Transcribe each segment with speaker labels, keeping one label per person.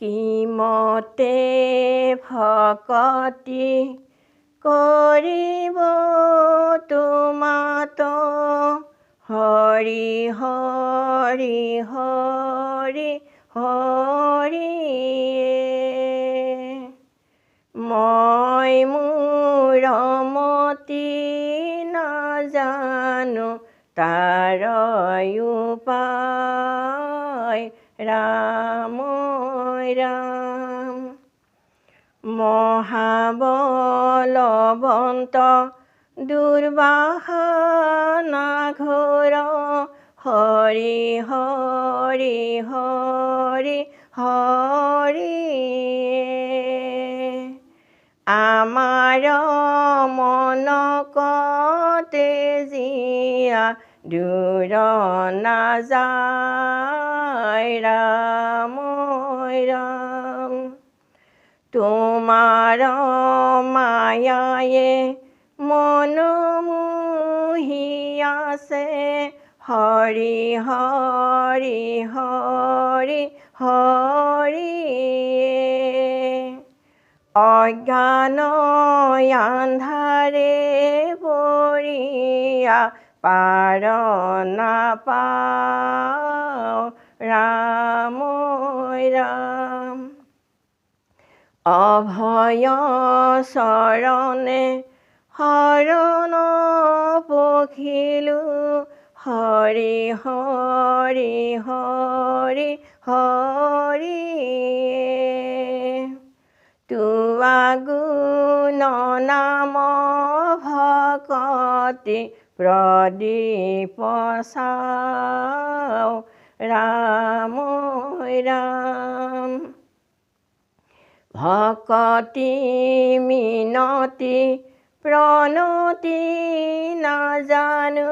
Speaker 1: কিমতে ভকতি কৰিব তোমাত হৰি হৰি হৰি হৰি মই মোৰ মতি নাজানো তাৰ উপায় ৰাম ৰাম মহাবলৱন্ত দুৰ্বাসনা ঘোৰ হৰি হৰি হৰি হৰি আমাৰ মন কতে জিয়া দূৰ নাযায় ৰাম ৰাম তোমাৰ মায়ায়ে মন মোহি আছে হৰি হৰি হৰি হৰি অজ্ঞান আন্ধাৰে পৰিয়া পাৰ নাপাওঁ ৰাম ৰাম অভয় চৰণে শৰণ পখিলো হৰি হৰি হৰি হৰি তোৱা গুণ নাম ভকতি প্ৰদীপ চাও ৰাম ৰাম ভকতি মিনতি প্ৰণতি নাজানো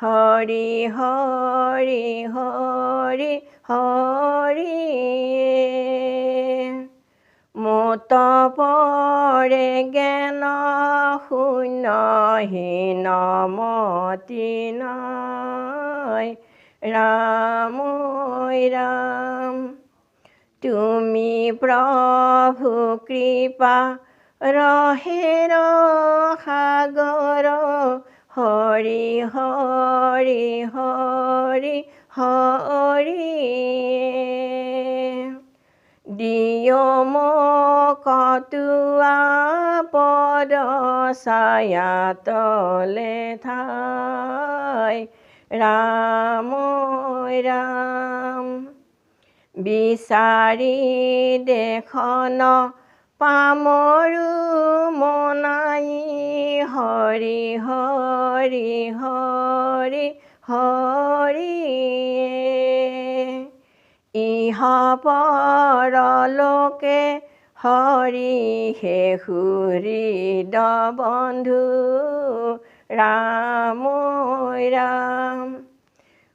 Speaker 1: হৰি হৰি হৰি হৰি মোত পৰে জ্ঞান শূন্যহীন মতি নাই ৰাম ৰাম তুমি প্ৰভু কৃপা ৰহেৰ সাগৰ হৰি হৰি হৰি হৰি দিয় মোক তোৱা পদ ছায়া তলে ঠাই ৰাম ৰাম বিচাৰি দেখন পামৰু মনাই হৰি হৰি হৰি হৰি ইহ পৰলোকে হৰি হে হৃদ বন্ধু ৰাম ৰাম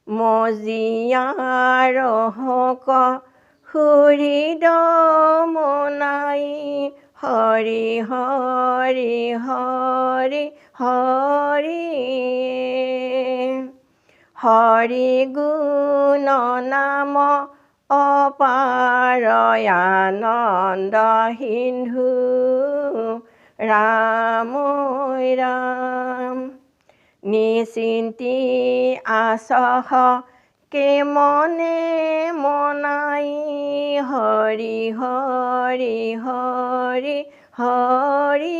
Speaker 1: মজিয়াৰ হক হৃদ মনাই হৰি হৰি হৰি হৰি হৰি গুণ নাম অপাৰ আনন্দ সিন্ধু ৰাম ৰাম নিচিন্তি আছহ কে মনে মনাই হৰি হৰি হৰি হৰি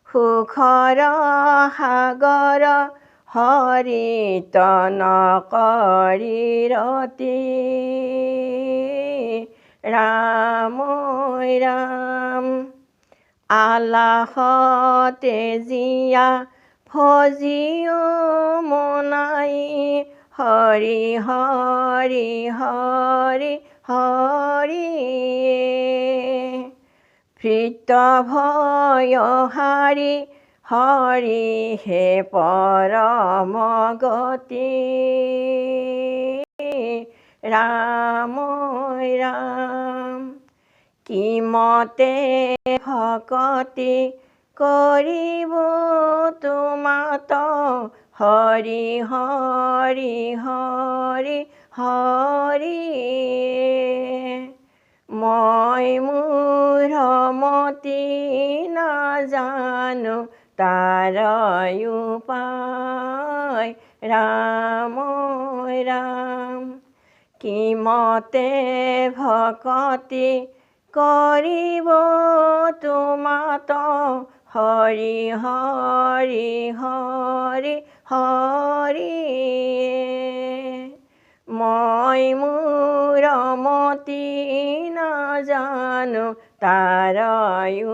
Speaker 1: সুখৰ সাগৰ হৰিত নকৰি ৰতি ৰাম ৰাম আলাসতে জিয়া ফজিও মনাই হৰি হৰি হৰি হৰি ভৃত ভয় হাৰি হৰি হে পৰম গতি ৰাম ৰাম কিমতে ভকতি কৰিব তোমাত হৰি হৰি হৰি হৰি মই মোৰ মতি নাজানো তাৰ উপায় ৰাম ৰাম কি মতে ভকতি কৰিব তোমাত হৰি হৰি হৰি হৰি মই মোৰ মতি নাজানো তাৰ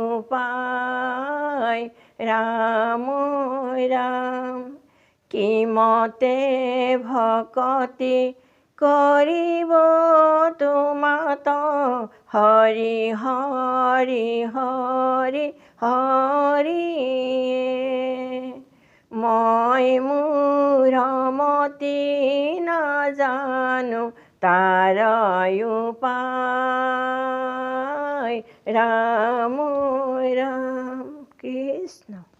Speaker 1: উপায় ৰাম ৰাম কি মতে ভকতি কৰিব তোমাত হৰি হৰি হৰি হৰি মই মোৰ মতি নাজানো তাৰ উপায় ৰাম ৰাম কৃষ্ণ।